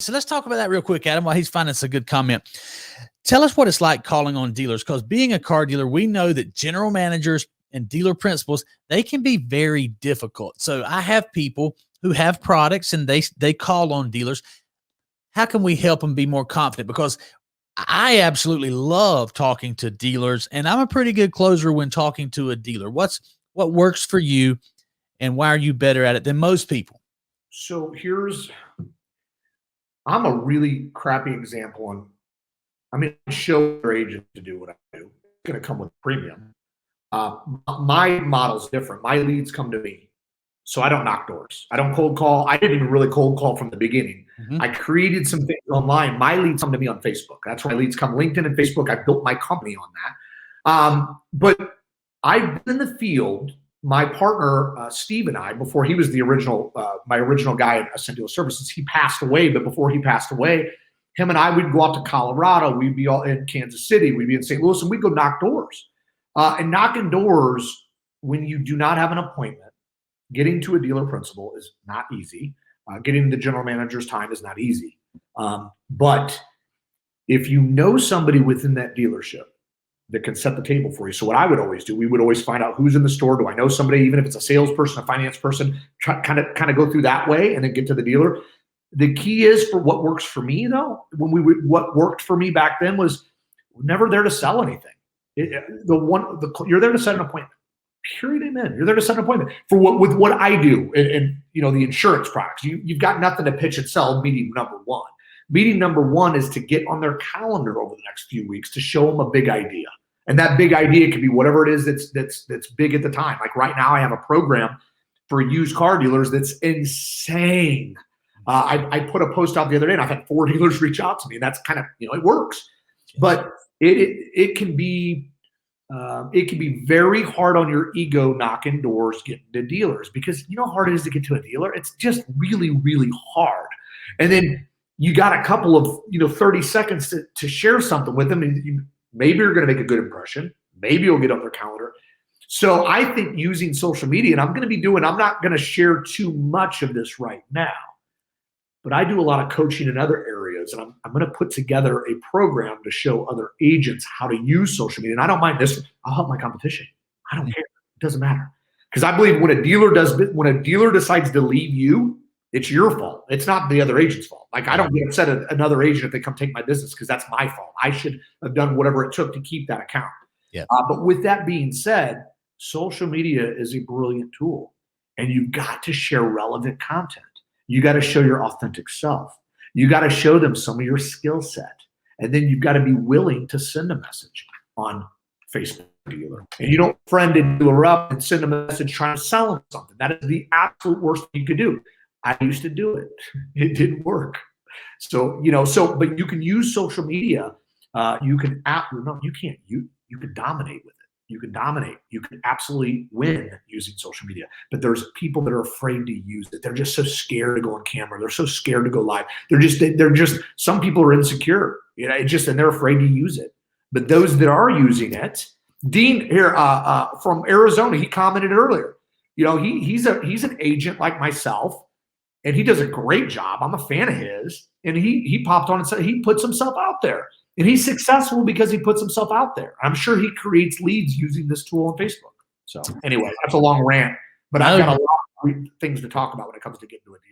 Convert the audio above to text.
So let's talk about that real quick, Adam, while he's finding us a good comment. Tell us what it's like calling on dealers, because being a car dealer, we know that general managers and dealer principals, they can be very difficult. So I have people who have products and they call on dealers. How can we help them be more confident? Because I absolutely love talking to dealers, and I'm a pretty good closer when talking to a dealer. What works for you, and why are you better at it than most people? So I'm a really crappy example on, show your agent to do what I do. It's going to come with premium. My model's different. My leads come to me. So I don't knock doors. I don't cold call. I didn't even really cold call from the beginning. I created some things online. My leads come to me on Facebook. That's where my leads come. LinkedIn and Facebook. I built my company on that. But I've been in the field. My partner, Steve, and I, before he was the original, my original guy at Ascent Dealer Services, he passed away. But before he passed away, him and I would go out to Colorado. We'd be all in Kansas City. We'd be in St. Louis, and we'd go knock doors. And knocking doors when you do not have an appointment, getting to a dealer principal is not easy. Getting the general manager's time is not easy. But if you know somebody within that dealership that can set the table for you. So what I would always do, we would always find out who's in the store. Do I know somebody, even if it's a salesperson, a finance person, kind of go through that way and then get to the dealer. The key is, for what works for me though, what worked for me back then was never there to sell anything. You're there to set an appointment. Period. Amen. You're there to set an appointment for what I do, and the insurance products. You've got nothing to pitch and sell. Meeting number one. Meeting number one is to get on their calendar over the next few weeks to show them a big idea, and that big idea could be whatever it is that's big at the time. Like right now, I have a program for used car dealers that's insane. I put a post out the other day, and I've had 4 dealers reach out to me, and that's kind of it works, but it can be. It can be very hard on your ego knocking doors, getting to dealers, because you know how hard it is to get to a dealer. It's just really, really hard. And then you got a couple of 30 seconds to share something with them, and maybe you're going to make a good impression. Maybe you'll get on their calendar. So I think using social media, and I'm not going to share too much of this right now, but I do a lot of coaching in other areas, and I'm going to put together a program to show other agents how to use social media. And I don't mind this. I'll help my competition. I don't care. It doesn't matter. Because I believe when a dealer decides to leave you, it's your fault. It's not the other agent's fault. Like, I don't get upset at another agent if they come take my business, because that's my fault. I should have done whatever it took to keep that account. Yeah. But with that being said, social media is a brilliant tool, and you've got to share relevant content. You got to show your authentic self. You got to show them some of your skill set. And then you've got to be willing to send a message on Facebook Dealer. And you don't friend a dealer up and send a message trying to sell them something. That is the absolute worst thing you could do. I used to do it. It didn't work. So, but you can use social media. You can dominate with it. You can dominate. You can absolutely win using social media. But there's people that are afraid to use it. They're just so scared to go on camera. They're so scared to go live. Some people are insecure, and they're afraid to use it. But those that are using it, Dean here from Arizona, he commented earlier. He's an agent like myself, and he does a great job. I'm a fan of his. And he popped on and said he puts himself out there. And he's successful because he puts himself out there. I'm sure he creates leads using this tool on Facebook. So anyway, that's a long rant, but I've got a lot of things to talk about when it comes to getting to a deal.